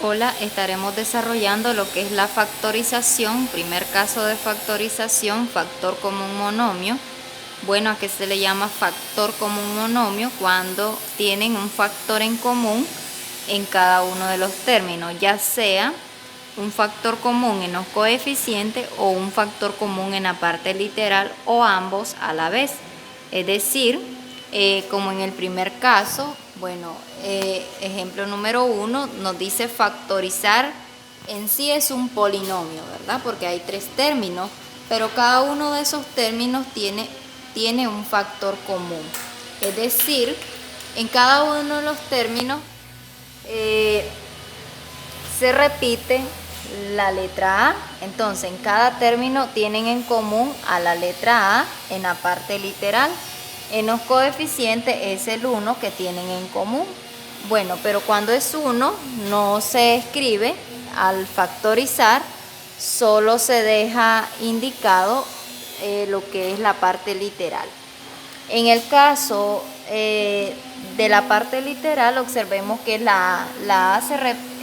Hola, estaremos desarrollando lo que es la factorización, primer caso de factorización, factor común monomio. Bueno, ¿a qué se le llama factor común monomio? Cuando tienen un factor en común en cada uno de los términos, ya sea un factor común en los coeficientes o un factor común en la parte literal o ambos a la vez. Es decir, como en el primer caso, bueno, ejemplo número 1 nos dice factorizar en sí es un polinomio, ¿verdad? Porque hay 3 términos, pero cada uno de esos términos tiene un factor común. Es decir, en cada uno de los términos se repite la letra A. Entonces, en cada término tienen en común a la letra A en la parte literal. En los coeficientes es el 1 que tienen en común. Bueno, pero cuando es 1 no se escribe al factorizar, solo se deja indicado lo que es la parte literal. En el caso de la parte literal, observemos que la A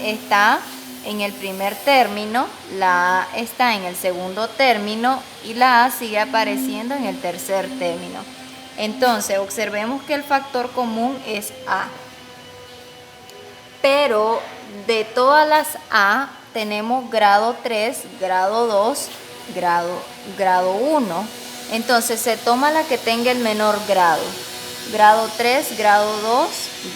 está en el primer término, la A está en el segundo término y la A sigue apareciendo en el tercer término. Entonces, observemos que el factor común es A. Pero de todas las A tenemos grado 3, grado 2, grado 1. Entonces se toma la que tenga el menor grado. Grado 3, grado 2,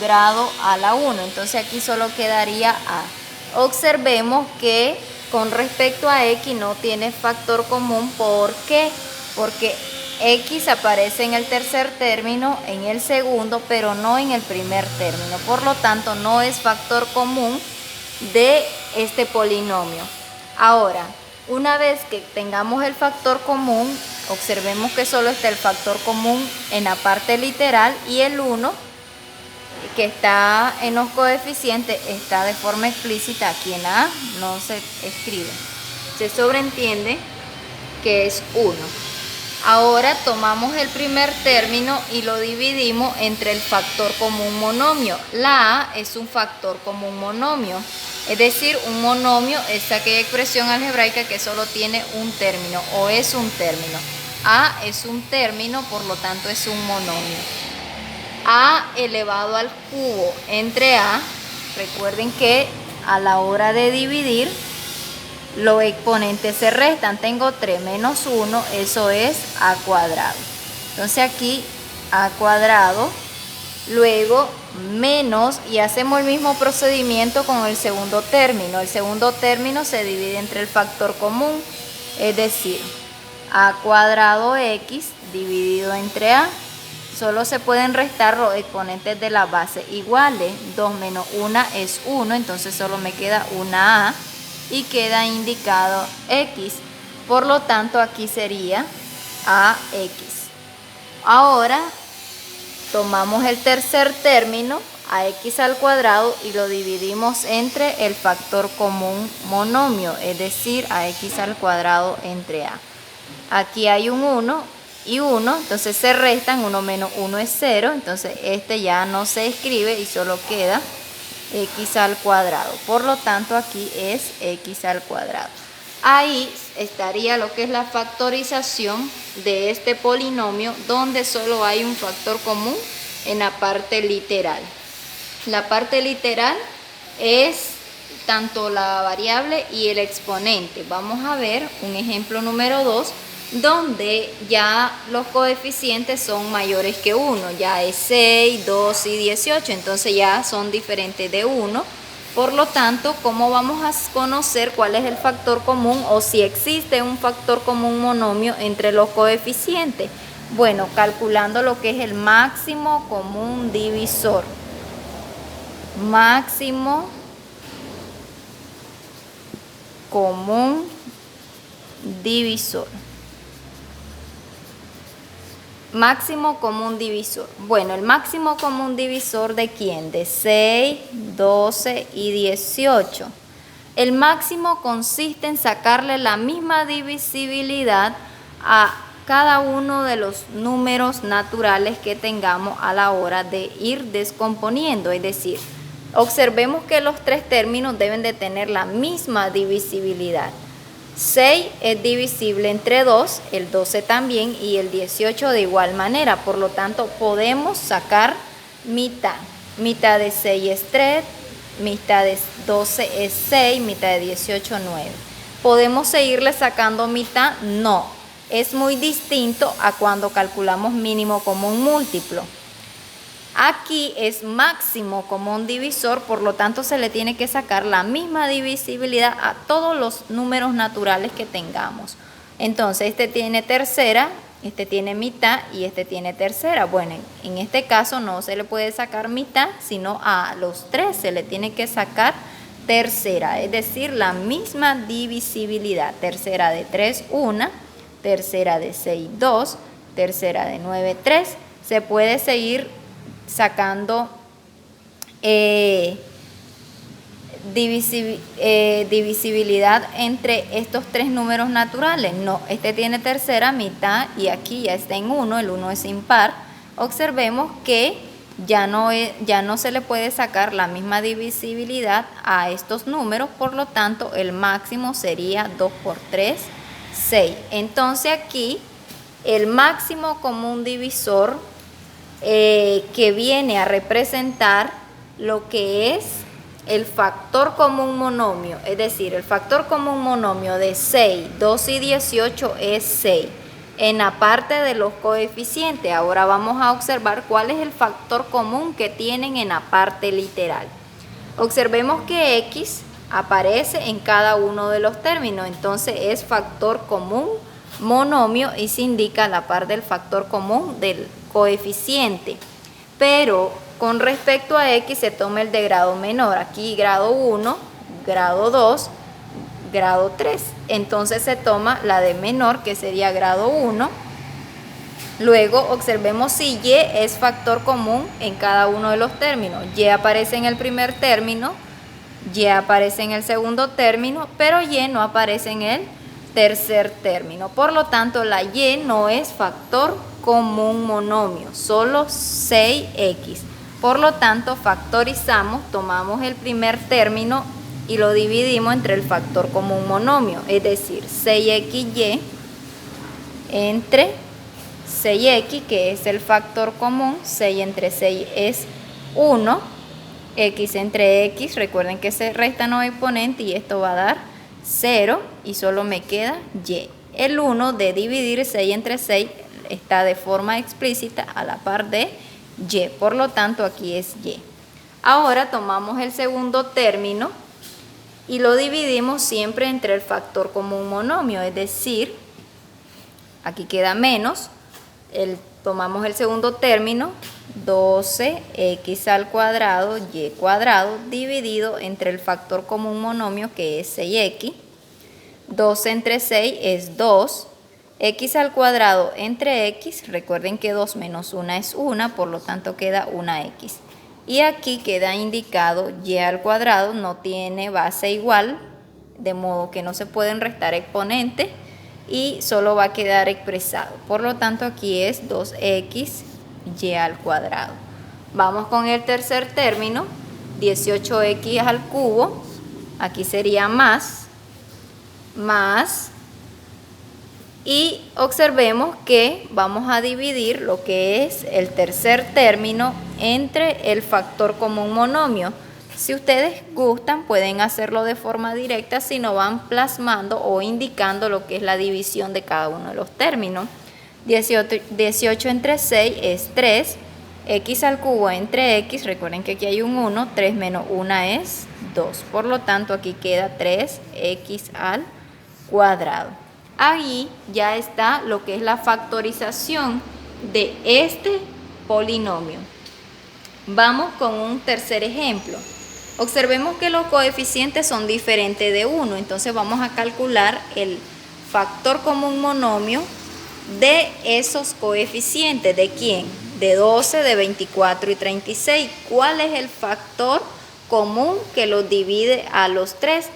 grado a la 1. Entonces aquí solo quedaría A. Observemos que con respecto a X no tiene factor común. ¿Por qué? Porque X aparece en el tercer término, en el segundo, pero no en el primer término. Por lo tanto, no es factor común de este polinomio. Ahora, una vez que tengamos el factor común, observemos que solo está el factor común en la parte literal y el 1 que está en los coeficientes está de forma explícita aquí en la A, no se escribe. Se sobreentiende que es 1. Ahora tomamos el primer término y lo dividimos entre el factor común monomio. La A es un factor común monomio, es decir, un monomio es aquella expresión algebraica que solo tiene un término o es un término. A es un término, por lo tanto es un monomio. A elevado al cubo entre A, recuerden que a la hora de dividir los exponentes se restan. Tengo 3 menos 1, eso es A cuadrado. Entonces aquí A cuadrado, luego menos, y hacemos el mismo procedimiento con el segundo término. El segundo término se divide entre el factor común, es decir, A cuadrado X dividido entre A. Solo se pueden restar los exponentes de la base iguales. 2 menos 1 es 1, entonces solo me queda una A y queda indicado X. Por lo tanto, aquí sería AX. Ahora tomamos el tercer término, AX al cuadrado, y lo dividimos entre el factor común monomio, es decir, AX al cuadrado entre A. Aquí hay un 1 y 1, entonces se restan, 1 menos 1 es 0, entonces este ya no se escribe y solo queda X al cuadrado. Por lo tanto, aquí es X al cuadrado. Ahí estaría lo que es la factorización de este polinomio, donde solo hay un factor común en la parte literal. La parte literal es tanto la variable y el exponente. Vamos a ver un ejemplo número 2, donde ya los coeficientes son mayores que 1, ya es 6, 2 y 18, entonces ya son diferentes de 1. Por lo tanto, ¿cómo vamos a conocer cuál es el factor común o si existe un factor común monomio entre los coeficientes? Bueno, calculando lo que es el máximo común divisor. Máximo común divisor. Máximo común divisor. Bueno, el máximo común divisor ¿de quién? De 6, 12 y 18. El máximo consiste en sacarle la misma divisibilidad a cada uno de los números naturales que tengamos a la hora de ir descomponiendo. Es decir, Observemos que los tres términos deben de tener la misma divisibilidad. 6 es divisible entre 2, el 12 también y el 18 de igual manera. Por lo tanto, podemos sacar mitad. Mitad de 6 es 3, mitad de 12 es 6, mitad de 18, 9. ¿Podemos seguirle sacando mitad? No. Es muy distinto a cuando calculamos mínimo común múltiplo. Aquí es máximo común divisor, por lo tanto se le tiene que sacar la misma divisibilidad a todos los números naturales que tengamos. Entonces este tiene tercera, este tiene mitad y este tiene tercera. Bueno, en este caso no se le puede sacar mitad, sino a los tres se le tiene que sacar tercera, es decir, la misma divisibilidad. Tercera de 3, 1, tercera de 6, 2, tercera de 9, 3. Se puede seguir sacando divisibilidad entre estos tres números naturales. No, este tiene tercera, mitad y aquí ya está en 1, el 1 es impar. Observemos que ya no se le puede sacar la misma divisibilidad a estos números, por lo tanto el máximo sería 2 por 3, 6. Entonces aquí el máximo común divisor que viene a representar lo que es el factor común monomio, es decir, el factor común monomio de 6, 12 y 18 es 6. En la parte de los coeficientes, ahora vamos a observar cuál es el factor común que tienen en la parte literal. Observemos que X aparece en cada uno de los términos, entonces es factor común monomio y se indica la par del factor común del coeficiente. Pero con respecto a X se toma el de grado menor, aquí grado 1, grado 2, grado 3. Entonces se toma la de menor, que sería grado 1. Luego observemos si Y es factor común en cada uno de los términos. Y aparece en el primer término, Y aparece en el segundo término, pero Y no aparece en el tercer término. Por lo tanto, la Y no es factor común monomio, solo 6X. Por lo tanto, factorizamos, tomamos el primer término y lo dividimos entre el factor común monomio, es decir, 6XY entre 6X, que es el factor común. 6 entre 6 es 1, X entre X, recuerden que se restan los exponentes y esto va a dar 0 y solo me queda Y. El 1 de dividir 6 entre 6 está de forma explícita a la par de Y, por lo tanto aquí es Y. Ahora tomamos el segundo término y lo dividimos siempre entre el factor común monomio, es decir, aquí queda menos, tomamos el segundo término, 12x al cuadrado y cuadrado dividido entre el factor común monomio, que es 6x. 12 entre 6 es 2. X al cuadrado entre x, recuerden que 2 menos 1 es 1, por lo tanto queda 1x. Y aquí queda indicado y al cuadrado no tiene base igual, de modo que no se pueden restar exponentes y solo va a quedar expresado. Por lo tanto aquí es 2x y al cuadrado. Vamos con el tercer término, 18x al cubo, aquí sería más, y observemos que vamos a dividir lo que es el tercer término entre el factor común monomio. Si ustedes gustan pueden hacerlo de forma directa, si no van plasmando o indicando lo que es la división de cada uno de los términos. 18 entre 6 es 3, x al cubo entre x, recuerden que aquí hay un 1, 3 menos 1 es 2, por lo tanto aquí queda 3x al cuadrado. Ahí ya está lo que es la factorización de este polinomio. Vamos con un tercer ejemplo. Observemos que los coeficientes son diferentes de 1, entonces vamos a calcular el factor común monomio de esos coeficientes. ¿De quién? De 12, de 24 y 36. ¿Cuál es el factor común que los divide a los tres?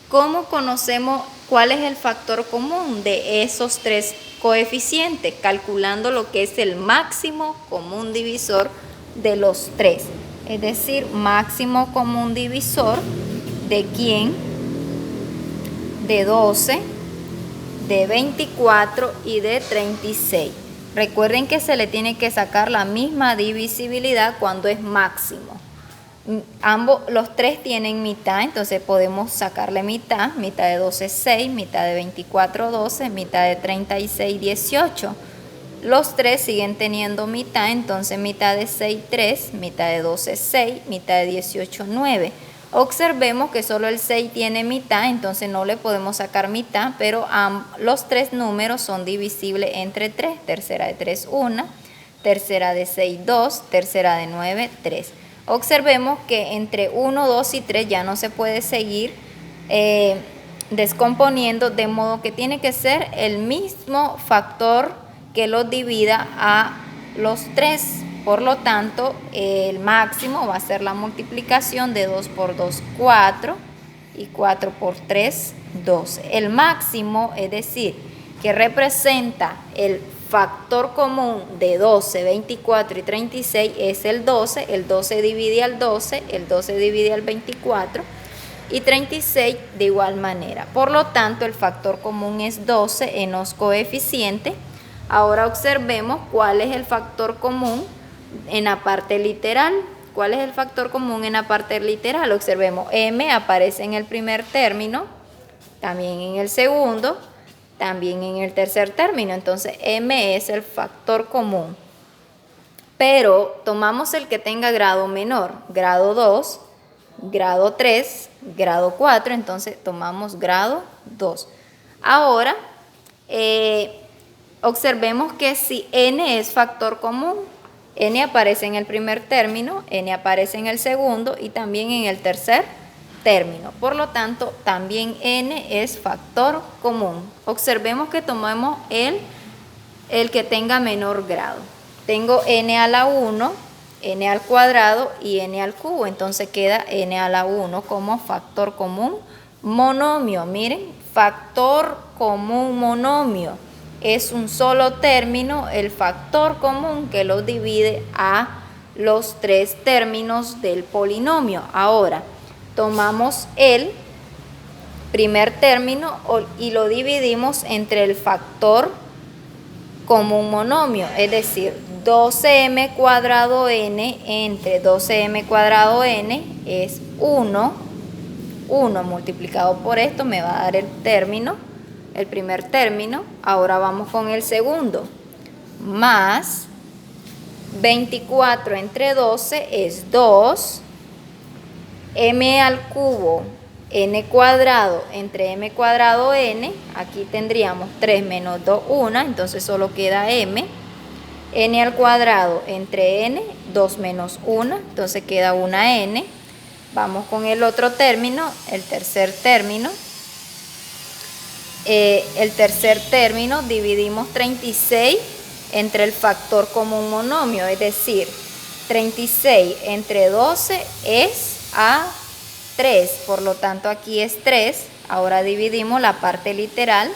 ¿Cómo conocemos cuál es el factor común de esos tres coeficientes? Calculando lo que es el máximo común divisor de los tres. es decir, máximo común divisor ¿de quién? De 12, de 24 y de 36. Recuerden que se le tiene que sacar la misma divisibilidad cuando es máximo. Los tres tienen mitad, entonces podemos sacarle mitad. Mitad de 12, 6, mitad de 24, 12, mitad de 36, 18. Los tres siguen teniendo mitad, entonces mitad de 6, 3, mitad de 12, 6, mitad de 18, 9. Observemos que solo el 6 tiene mitad, entonces no le podemos sacar mitad, pero los tres números son divisibles entre 3. Tercera de 3, 1, tercera de 6, 2, tercera de 9, 3. Observemos que entre 1, 2 y 3 ya no se puede seguir descomponiendo, de modo que tiene que ser el mismo factor que los divida a los 3. Por lo tanto, el máximo va a ser la multiplicación de 2 por 2, 4, y 4 por 3, 12. El máximo, es decir, que representa el factor común de 12, 24 y 36 es el 12. El 12 divide al 12, el 12 divide al 24 y 36 de igual manera. Por lo tanto, el factor común es 12 en los coeficientes. Ahora observemos cuál es el factor común en la parte literal. ¿Cuál es el factor común en la parte literal? Observemos, m aparece en el primer término, también en el segundo, también en el tercer término. Entonces m es el factor común. Pero tomamos el que tenga grado menor, grado 2, grado 3, grado 4, entonces tomamos grado 2. Ahora, observemos que si n es factor común, n aparece en el primer término, n aparece en el segundo y también en el tercer término. Por lo tanto, también n es factor común. Observemos que tomemos el que tenga menor grado. Tengo n a la 1, n al cuadrado y n al cubo. Entonces queda n a la 1 como factor común monomio. Miren, factor común monomio. Es un solo término, el factor común que lo divide a los tres términos del polinomio. Ahora, tomamos el primer término y lo dividimos entre el factor común monomio, es decir, 12m cuadrado n entre 12m cuadrado n es 1. 1 multiplicado por esto me va a dar el término, el primer término. Ahora vamos con el segundo, más 24 entre 12 es 2, m al cubo n cuadrado entre m cuadrado n, aquí tendríamos 3 menos 2, 1, entonces solo queda m, n al cuadrado entre n, 2 menos 1, entonces queda una n. Vamos con el otro término, el tercer término. El tercer término dividimos 36 entre el factor común monomio, es decir, 36 entre 12 es a 3, por lo tanto aquí es 3. Ahora dividimos la parte literal,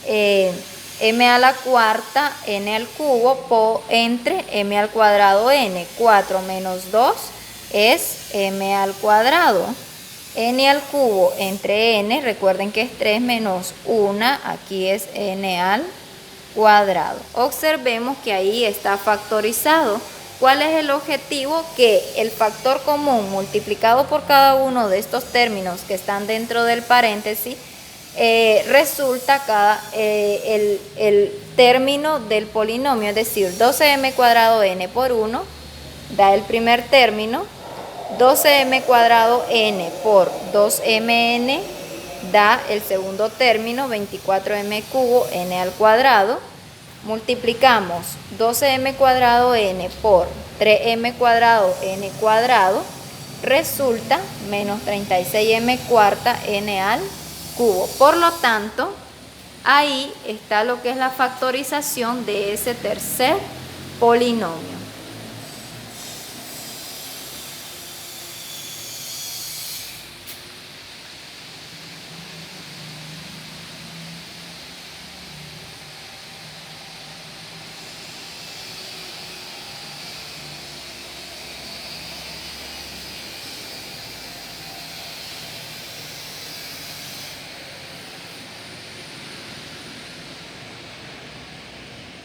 m a la cuarta n al cubo entre m al cuadrado n, 4 menos 2 es m al cuadrado, n al cubo entre n, recuerden que es 3 menos 1, aquí es n al cuadrado. Observemos que ahí está factorizado. ¿Cuál es el objetivo? Que el factor común multiplicado por cada uno de estos términos que están dentro del paréntesis resulta el término del polinomio, es decir, 12m cuadrado n por 1 da el primer término, 12m cuadrado n por 2mn da el segundo término, 24m cubo n al cuadrado. Multiplicamos 12m cuadrado n por 3m cuadrado n cuadrado, resulta menos 36m cuarta n al cubo. Por lo tanto, ahí está lo que es la factorización de ese tercer polinomio.